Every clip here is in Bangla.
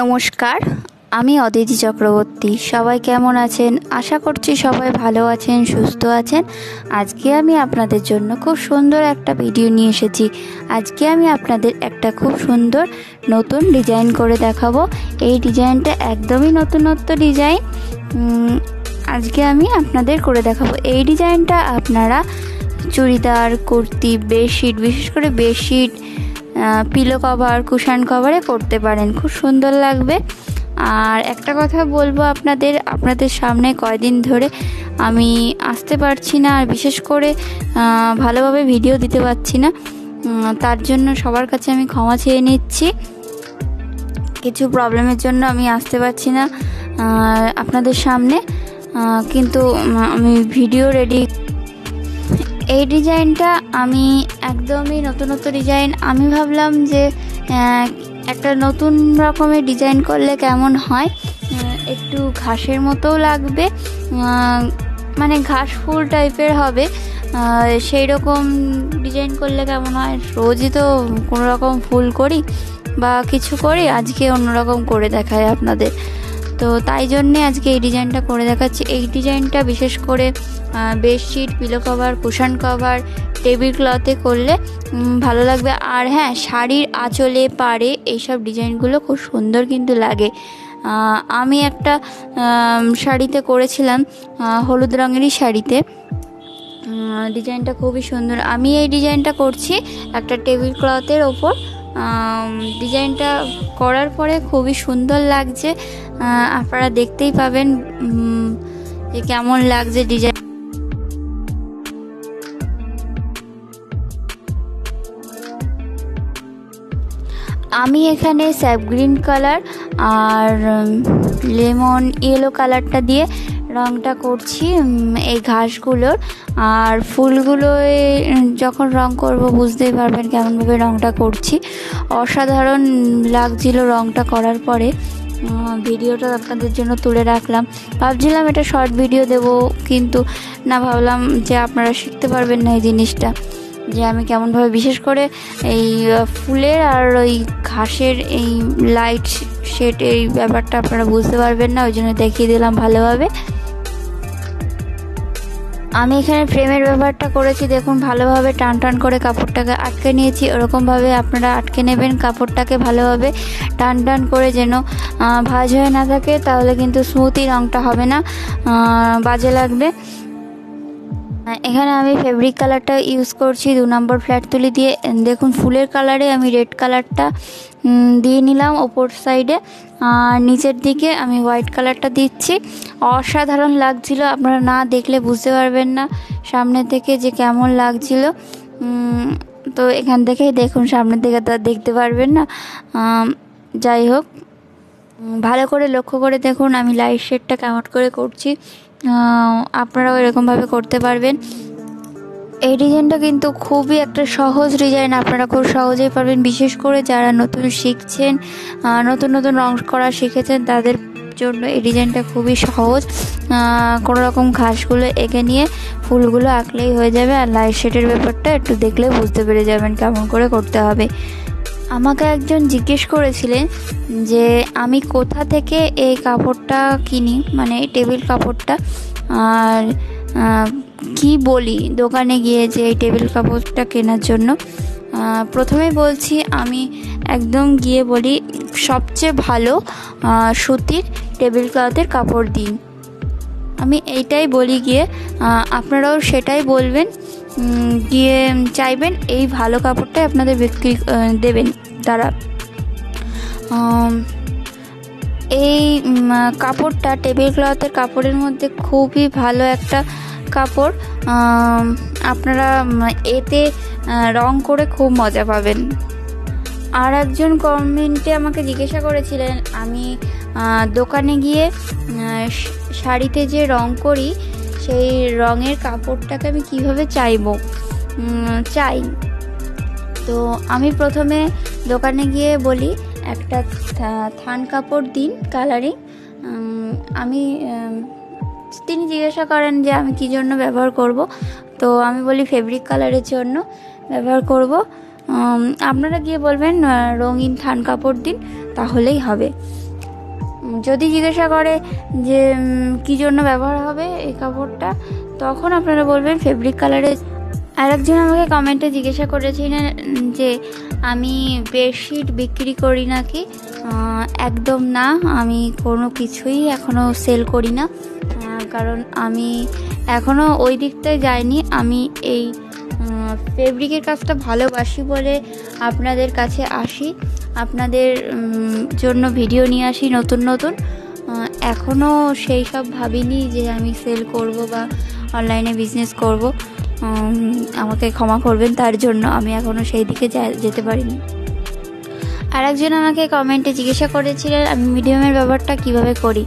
নমস্কার, আমি অদিতি চক্রবর্তী। সবাই কেমন আছেন? আশা করছি সবাই ভালো আছেন, সুস্থ আছেন। আজকে আমি আপনাদের জন্য খুব সুন্দর একটা ভিডিও নিয়ে এসেছি। আজকে আমি আপনাদের একটা খুব সুন্দর নতুন ডিজাইন করে দেখাবো। এই ডিজাইনটা একদমই নতুনত্ব ডিজাইন। আজকে আমি আপনাদের করে দেখাবো। এই ডিজাইনটা আপনারা চুড়িদার, কুর্তি, বেডশিট, বিশেষ করে বেডশিট, পিলো কভার, কুশন কভারে করতে পারেন, খুব সুন্দর লাগবে। আর একটা কথা বলবো আপনাদের সামনে কয়দিন ধরে আমি আসতে পারছি না, আর বিশেষ করে ভালোভাবে ভিডিও দিতে পারছি না। তার জন্য সবার কাছে আমি ক্ষমা চেয়ে নিচ্ছি। কিছু প্রবলেমের জন্য আমি আসতে পারছি না আপনাদের সামনে, কিন্তু আমি ভিডিও রেডি। এই ডিজাইনটা আমি একদমই নতুনত্ব ডিজাইন। আমি ভাবলাম যে একটা নতুন রকমের ডিজাইন করলে কেমন হয়, একটু ঘাসের মতোও লাগবে, মানে ঘাস ফুল টাইপের হবে। সেই রকম ডিজাইন করলে কেমন হয়? রোজই তো কোনো রকম ফুল করি বা কিছু করি, আজকে অন্যরকম করে দেখাই আপনাদের। তো তাই জন্যে আজকে এই ডিজাইনটা করে দেখাচ্ছি। এই ডিজাইনটা বিশেষ করে bedsheet, pillow cover, cushion cover, table ক্লথে করলে ভালো লাগবে। আর হ্যাঁ, শাড়ির আঁচলে, পাড়ে এইসব ডিজাইনগুলো খুব সুন্দর কিন্তু লাগে। আমি একটা শাড়িতে করেছিলাম, হলুদ রঙেরই শাড়িতে। ডিজাইনটা খুবই সুন্দর। আমি এই ডিজাইনটা করছি একটা টেবিল ক্লথের ওপর। ডিজাইনটা করার পরে খুবই সুন্দর লাগছে, আপনারা দেখতেই পাবেন যে কেমন লাগছে ডিজাইন। আমি এখানে স্যাপ গ্রিন কালার আর লেমন ইয়েলো কালারটা দিয়ে রঙটা করছি এই ঘাসগুলোর। আর ফুলগুলো যখন রং করব বুঝতেই পারবেন কেমনভাবে রংটা করছি। অসাধারণ লাগছিল রংটা করার পরে। ভিডিওটা আপনাদের জন্য তুলে রাখলাম। ভাবছিলাম এটা শর্ট ভিডিও দেব, কিন্তু না, ভাবলাম যে আপনারা শিখতে পারবেন না এই জিনিসটা, যে আমি কেমনভাবে, বিশেষ করে এই ফুলের আর ওই ঘাসের এই লাইট শেড, এই ব্যাপারটা আপনারা বুঝতে পারবেন না, ওই জন্য দেখিয়ে দিলাম ভালোভাবে। আমি এখানে ফ্রেমের ব্যাপারটা করেছি, দেখুন ভালোভাবে টান টান করে কাপড়টাকে আটকে নিয়েছি। ওরকমভাবে আপনারা আটকে নেবেন কাপড়টাকে ভালোভাবে টান টান করে, যেন ভাঁজ হয়ে না থাকে, তাহলে কিন্তু স্মুথই রঙটা হবে না, বাজে লাগবে। এখানে আমি ফেব্রিক কালারটা ইউজ করছি 2 নম্বর ফ্ল্যাট তুলি দিয়ে। দেখুন ফুলের কালারে আমি রেড কালারটা দিয়ে নিলাম ওপর সাইডে, আর নিচের দিকে আমি হোয়াইট কালারটা দিচ্ছি। অসাধারণ লাগছিল, আপনারা না দেখলে বুঝতে পারবেন না সামনে থেকে যে কেমন লাগছিল। তো এখান থেকেই দেখুন, সামনের দিকে তো দেখতে পারবেন না। যাই হোক, ভালো করে লক্ষ্য করে দেখুন আমি লাইট শেডটা কেমন করে করছি, আপনারাও এরকমভাবে করতে পারবেন। এই ডিজাইনটা কিন্তু খুবই একটা সহজ ডিজাইন, আপনারা খুব সহজেই পারবেন। বিশেষ করে যারা নতুন শিখছেন, নতুন নতুন রং করা শিখেছেন, তাদের জন্য এই ডিজাইনটা খুবই সহজ। কোনো রকম ঘাসগুলো এঁকে নিয়ে ফুলগুলো আঁকলেই হয়ে যাবে। আর লাইট শেডের ব্যাপারটা একটু দেখলে বুঝতে পেরে যাবেন কেমন করে করতে হবে। আমাকে একজন জিজ্ঞেস করেছিলেন যে আমি কোথা থেকে এই কাপড়টা কিনি, মানে এই টেবিল কাপড়টা, আর কি বলি দোকানে গিয়ে যে এই টেবিল কাপড়টা কেনার জন্য। প্রথমেই বলছি, আমি একদম গিয়ে বলি সবচেয়ে ভালো সুতির টেবিল ক্লথের কাপড় দিন, আমি এইটাই বলি গিয়ে। আপনারাও সেটাই বলবেন, গিয়ে চাইবেন এই ভালো কাপড়টাই আপনাদের বিক্রি দেবেন তারা। এই কাপড়টা টেবিল ক্লথের কাপড়ের মধ্যে খুবই ভালো একটা কাপড়। আপনারা এতে রং করে খুব মজা পাবেন। আর একজন কমেন্টে আমাকে জিজ্ঞাসা করেছিলেন আমি দোকানে গিয়ে শাড়িতে যে রং করি সেই রঙের কাপড়টাকে আমি কিভাবে চাই। তো আমি প্রথমে দোকানে গিয়ে বলি একটা থান কাপড় দিন কালারিং। তিনি জিজ্ঞাসা করেন যে আমি কী জন্য ব্যবহার করব, তো আমি বলি ফেব্রিক কালারের জন্য ব্যবহার করব। আপনারা গিয়ে বলবেন রঙিন থান কাপড় দিন, তাহলেই হবে। যদি জিজ্ঞাসা করে যে কী জন্য ব্যবহার হবে এই কাপড়টা, তখন আপনারা বলবেন ফেব্রিক কালারে। আরেকজন আমাকে কমেন্টে জিজ্ঞাসা করেছিলেন যে আমি বেডশিট বিক্রি করি নাকি। একদম না, আমি কোনো কিছুই এখনও সেল করি না, কারণ আমি এখনও ওই দিকটায় যাইনি। আমি এই ফেব্রিকের কাজটা ভালোবাসি বলে আপনাদের কাছে আসি, আপনাদের জন্য ভিডিও নিয়ে আসি নতুন নতুন। এখনও সেই সব ভাবিনি যে আমি সেল করব বা অনলাইনে বিজনেস করব। আমাকে ক্ষমা করবেন তার জন্য, আমি এখনও সেই দিকে যেতে পারিনি। আরেকজন আমাকে কমেন্টে জিজ্ঞাসা করেছিলেন আমি মিডিয়ামের ব্যবহারটা কিভাবে করি।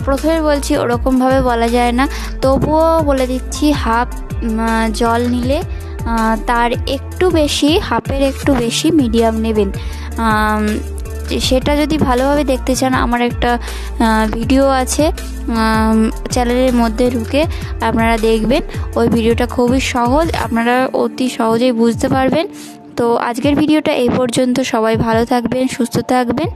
প্রথমে বলছি ওরকমভাবে বলা যায় না, তবুও বলে দিচ্ছি হাফ জল নিলে তার একটু বেশি, হাফের একটু বেশি মিডিয়াম নেবেন। সেটা যদি ভালোভাবে দেখতে চান, আমার একটা ভিডিও আছে চ্যানেলের মধ্যে ঢুকে আপনারা দেখবেন। ওই ভিডিওটা খুবই সহজ, আপনারা অতি সহজেই বুঝতে পারবেন। তো আজকের ভিডিওটা এই পর্যন্ত। সবাই ভালো থাকবেন, সুস্থ থাকবেন।